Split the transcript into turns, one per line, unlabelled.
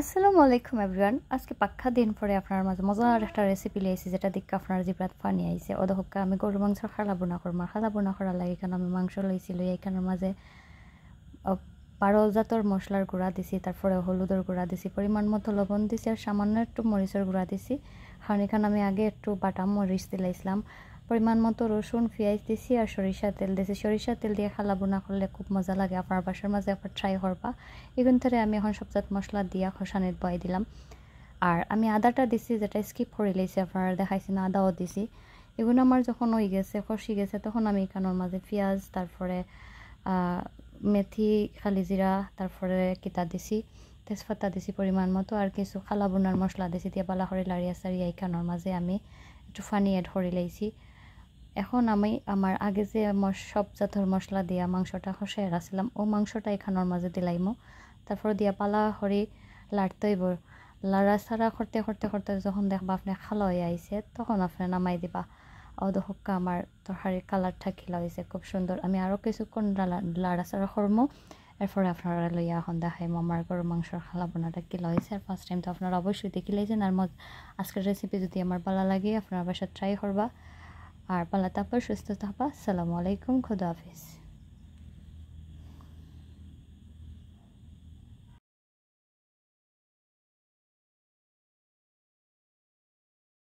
আসসালামু আলাইকুম এভরিওয়ান। আজকে পাক্কা দিন পরে আপনার মাঝে মজার একটা রেসিপি লিয়েছি যেটা দেখে আপনার জিব্রাত পানি আইছে। অদহক্কা আমি গরু মাংসের খালা বোনা করবো। খালা বোনা করার লাগে এখানে আমি মাংস লইছিল, এইখানের মাঝে পারল জাতর মশলার গুঁড়া দিছি, তারপরে হলুদের গুঁড়া দিছি, পরিমাণ মতো লবণ দিছি আর সামান্য একটু মরিচের গুঁড়া দিছি। কারণ এখানে আমি আগে একটু বাটা মরিচ দিলাইছিলাম। পরিমাণ মতো রসুন পেঁয়াজ দিছি আর সরিষার তেল দিছি। সরিষার তেল দিয়ে খালা বোনা করলে খুব মজা লাগে। আপনার বাসার মাঝে একবার ট্রাই করবা। এখান থেকে আমি এখন সবজাত মশলা দিয়া খসানিত বয় দিলাম। আর আমি আদাটা দিছি, যেটা স্কিপ করে লেছি, আপনারা দেখাইছি না, আদাও দিছি। এগুলো আমার যখন হয়ে গেছে, কষি গেছে, তখন আমি এখানোর মাঝে পেঁয়াজ, তারপরে মেথি, খালি জিরা, তারপরে কিতা দিছি, তেজপাতা দিছি পরিমাণ মতো, আর কিছু খালা বোনার মশলা দিছি দিয়ে পালা করে লাড়িয়া সারিয়া এইখানোর মাঝে আমি একটু পানি এড করে লাইছি। এখন আমি আমার আগে যে সব জাতর মশলা দিয়া মাংসটা খসাই রাখছিলাম ও মাংসটা এখানোর মাঝে দিলাইমো। তারপর দিয়া পালা হরি লাড়তেইব। লাড়া ছাড়া করতে করতে করতে যখন দেখবা আপনি খালা হয়ে আইছে, তখন আপনি নামাই দিবা। অদহক্কা আমার তরকারির কালারটা খিলা হয়েছে খুব সুন্দর। আমি আরও কিছুক্ষণ লাড়া ছাড়া করবো, এরপরে আপনারা লইয়া এখন দেখাইমো আমার গরু মাংসর খালা বোনাটা কিলা হয়েছে। আর ফার্স্ট টাইম তো আপনারা অবশ্যই দেখে লাইছেন। আর আজকের রেসিপি যদি আমার ভালো লাগে আপনারা বাসায় ট্রাই করবা। আর পালা তারপর সুস্থ থাকবা। আসসালামু আলাইকুম, খুদা হাফিজ।